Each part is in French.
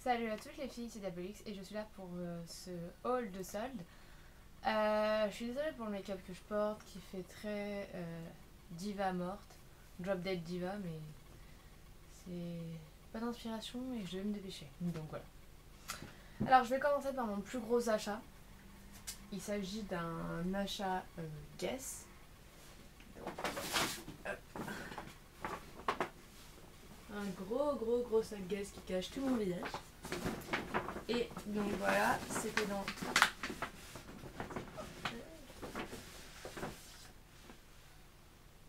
Salut à toutes les filles, c'est Dabelix et je suis là pour ce haul de solde. Je suis désolée pour le make-up que je porte qui fait très diva morte, drop dead diva, mais c'est pas d'inspiration et je vais me dépêcher. Donc voilà. Alors je vais commencer par mon plus gros achat. Il s'agit d'un achat Guess. Donc, un gros sac Guess qui cache tout mon visage. Et donc voilà, c'était dans...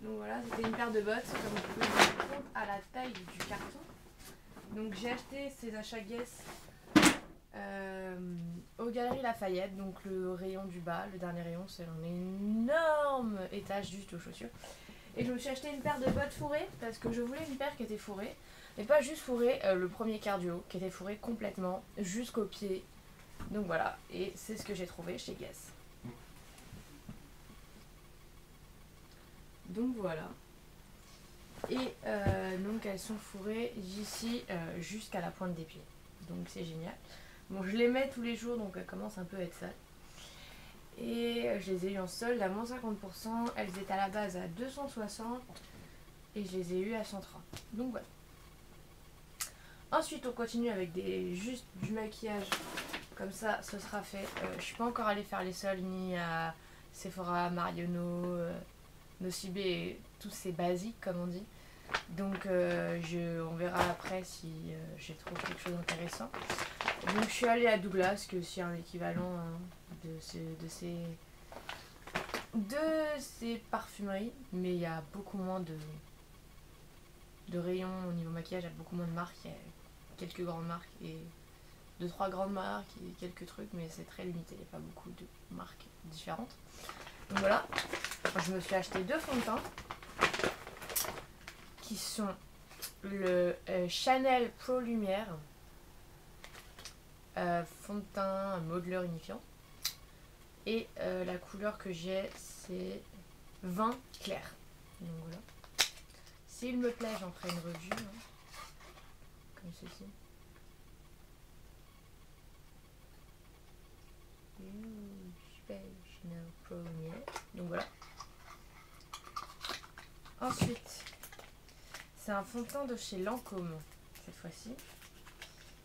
Donc voilà, c'était une paire de bottes, comme vous pouvez vous rendre compte, à la taille du carton. Donc j'ai acheté ces achats Guess aux Galeries Lafayette, donc le rayon du bas, le dernier rayon, c'est un énorme étage juste aux chaussures. Et je me suis acheté une paire de bottes fourrées, parce que je voulais une paire qui était fourrée. Mais pas juste fourrée, le premier quart du haut, qui était fourré complètement jusqu'au pied. Donc voilà, et c'est ce que j'ai trouvé chez Guess. Donc voilà. Et donc elles sont fourrées d'ici jusqu'à la pointe des pieds. Donc c'est génial. Bon, je les mets tous les jours, donc elles commencent un peu à être sales. Et je les ai eues en solde à moins 50%. Elles étaient à la base à 260 et je les ai eues à 130. Donc voilà. Ensuite on continue avec juste du maquillage. Comme ça, ce sera fait. Je suis pas encore allée faire les soldes ni à Sephora, Marionneau, Nocibé et tous ces basiques comme on dit. Donc on verra après si j'ai trouvé quelque chose d'intéressant. Donc je suis allée à Douglas, qui est aussi un équivalent de ces parfumeries. Mais il y a beaucoup moins de rayons au niveau maquillage, il y a beaucoup moins de marques. Il y a quelques grandes marques et 2-3 grandes marques et quelques trucs, mais c'est très limité, il n'y a pas beaucoup de marques différentes. Donc voilà, je me suis acheté 2 fonds de teint qui sont le Chanel Pro Lumière fond de teint modeleur unifiant et la couleur que j'ai c'est vin clair. Donc voilà, s'il me plaît j'en ferai une revue comme ceci. Chanel Pro Lumière. Donc voilà. Ensuite, c'est un fond de teint de chez Lancôme, cette fois-ci,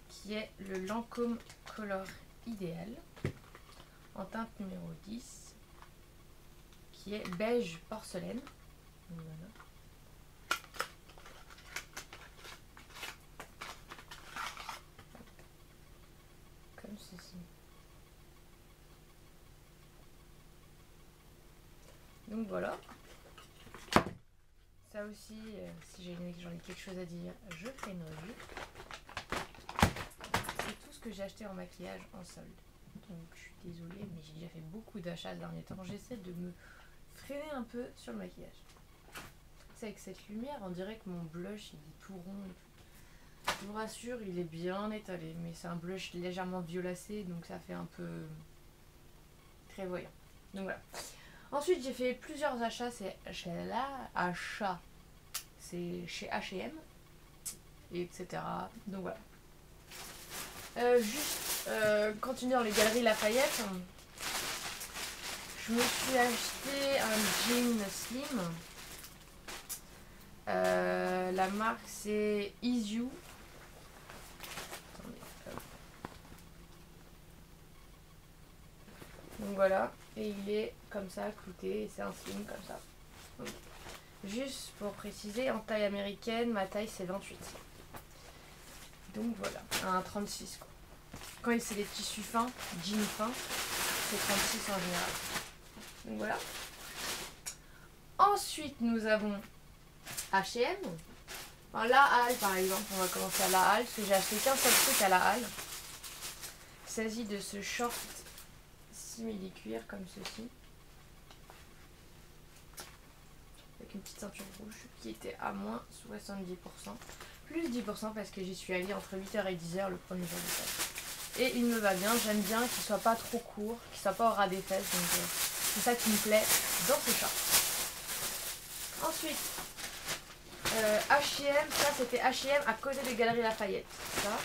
qui est le Lancôme Color Idéal, en teinte numéro 10, qui est beige porcelaine. Donc voilà. Comme ceci. Donc voilà. Ça aussi, si j'en ai quelque chose à dire, je ferai une revue. C'est tout ce que j'ai acheté en maquillage en solde. Donc je suis désolée, mais j'ai déjà fait beaucoup d'achats ces derniers temps. J'essaie de me freiner un peu sur le maquillage. C'est avec cette lumière, on dirait que mon blush il est tout rond. Je vous rassure, il est bien étalé, mais c'est un blush légèrement violacé, donc ça fait un peu très voyant. Donc voilà. Ensuite, j'ai fait plusieurs achats, c'est chez H&M, etc. Donc voilà. Continuer dans les Galeries Lafayette, je me suis acheté un jean slim. La marque c'est Is You. Donc voilà, et il est comme ça, clouté, et c'est un slim comme ça. Donc, juste pour préciser, en taille américaine, ma taille c'est 28. Donc voilà, un 36 quoi. Quand c'est des tissus fins, jeans fins, c'est 36 en général. Donc voilà. Ensuite, nous avons H&M. Enfin, la Halle par exemple, on va commencer à la Halle, parce que j'ai acheté qu'un seul truc à la Halle. Il s'agit de ce short simili-cuir comme ceci. Avec une petite ceinture rouge qui était à moins 70%. Plus 10% parce que j'y suis allée entre 8h et 10h le premier jour de solde. Et il me va bien, j'aime bien qu'il soit pas trop court, qu'il soit pas au ras des fesses, donc c'est ça qui me plaît dans ce short. Ensuite, H&M, ça c'était H&M à côté des Galeries Lafayette, ça.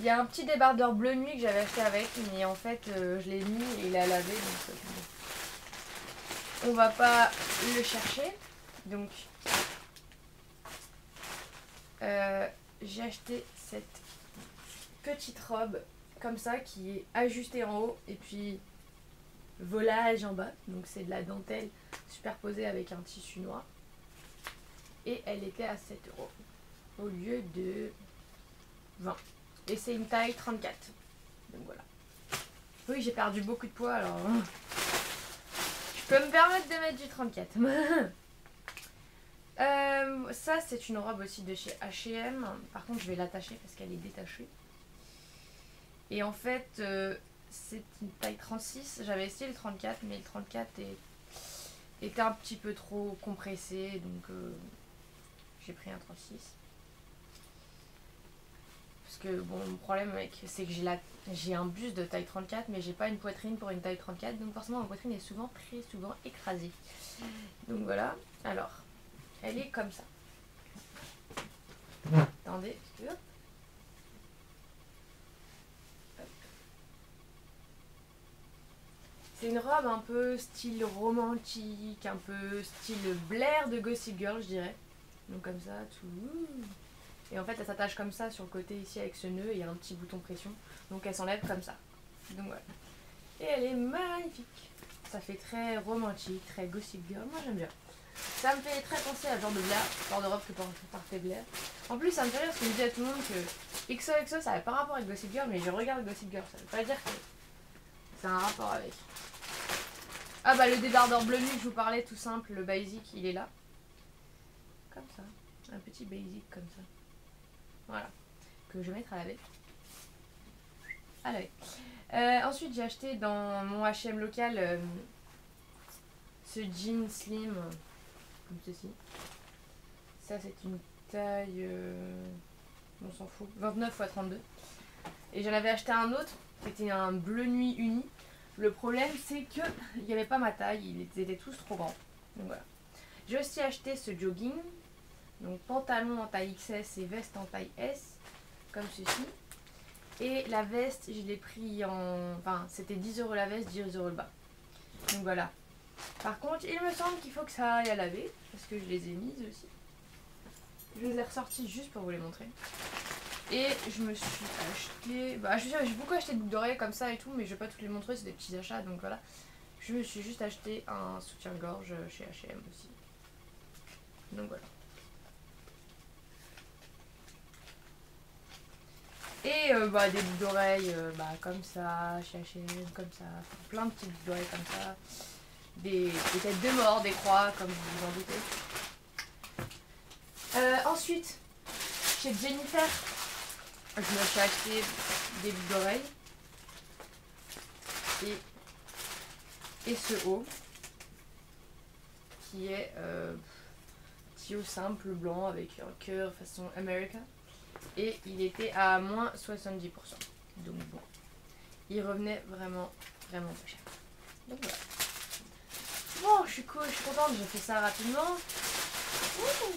Il y a un petit débardeur bleu nuit que j'avais acheté avec, mais en fait je l'ai mis et il a lavé, donc on va pas le chercher. Donc j'ai acheté cette petite robe comme ça qui est ajustée en haut et puis volage en bas. Donc c'est de la dentelle superposée avec un tissu noir. Et elle était à 7 € au lieu de 20. Et c'est une taille 34. Donc voilà. Oui, j'ai perdu beaucoup de poids alors. Je peux me permettre de mettre du 34. Ça, c'est une robe aussi de chez H&M. Par contre, je vais l'attacher parce qu'elle est détachée. Et en fait, c'est une taille 36. J'avais essayé le 34, mais le 34 était un petit peu trop compressé. Donc, j'ai pris un 36. Parce que, bon, mon problème, c'est que j'ai un buste de taille 34, mais j'ai pas une poitrine pour une taille 34. Donc, forcément, ma poitrine est très souvent écrasée. Donc, voilà. Alors, elle est comme ça. Attendez, hop. C'est une robe un peu style romantique, un peu style Blair de Gossip Girl, je dirais. Donc comme ça, tout. Et en fait, elle s'attache comme ça sur le côté ici avec ce nœud et il y a un petit bouton pression. Donc elle s'enlève comme ça. Donc voilà. Et elle est magnifique. Ça fait très romantique, très Gossip Girl. Moi j'aime bien. Ça me fait très penser à ce genre de Blair, genre de robe que portait Blair. En plus, ça me fait rire parce que je dis à tout le monde que XOXO ça n'avait pas rapport avec Gossip Girl, mais je regarde Gossip Girl. Ça veut pas dire que ça a un rapport avec. Ah bah le débardeur bleu nuit que je vous parlais, tout simple, le basic, il est là. Comme ça. Un petit basic comme ça. Voilà. Que je vais mettre à laver. À laver. Ensuite, j'ai acheté dans mon H&M local ce jean slim comme ceci. Ça, c'est une taille... on s'en fout. 29 x 32. Et j'en avais acheté un autre. C'était un bleu nuit uni. Le problème, c'est que il n'y avait pas ma taille. Ils étaient tous trop grands. Donc voilà. J'ai aussi acheté ce jogging. Donc pantalon en taille XS et veste en taille S. Comme ceci. Et la veste, je l'ai pris en... Enfin, c'était 10 € la veste, 10 € le bas. Donc voilà. Par contre, il me semble qu'il faut que ça aille à laver. Parce que je les ai mises aussi. Je les ai ressorties juste pour vous les montrer. Et je me suis acheté... Bah, j'ai beaucoup acheté de boucles d'oreilles comme ça et tout. Mais je vais pas toutes les montrer, c'est des petits achats. Donc voilà. Je me suis juste acheté un soutien-gorge chez H&M aussi. Donc voilà. Et bah, des boucles d'oreilles comme ça, chez H&M, comme ça. Enfin, plein de petites boucles d'oreilles comme ça. Des têtes de mort, des croix, comme vous vous en doutez. Ensuite, chez Jennifer, je me suis acheté des boucles d'oreilles. Et ce haut, qui est petit haut simple blanc avec un cœur façon America. Et il était à moins 70%. Donc bon, il revenait vraiment pas cher. Donc voilà. Bon, je suis cool, je suis contente, j'ai fait ça rapidement. Ouh.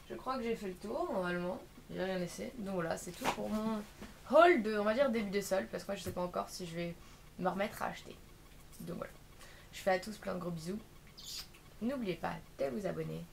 Je crois que j'ai fait le tour normalement. J'ai rien laissé. Donc voilà, c'est tout pour mon haul de, on va dire, début de solde. Parce que moi je sais pas encore si je vais me remettre à acheter. Donc voilà. Je fais à tous plein de gros bisous. N'oubliez pas de vous abonner.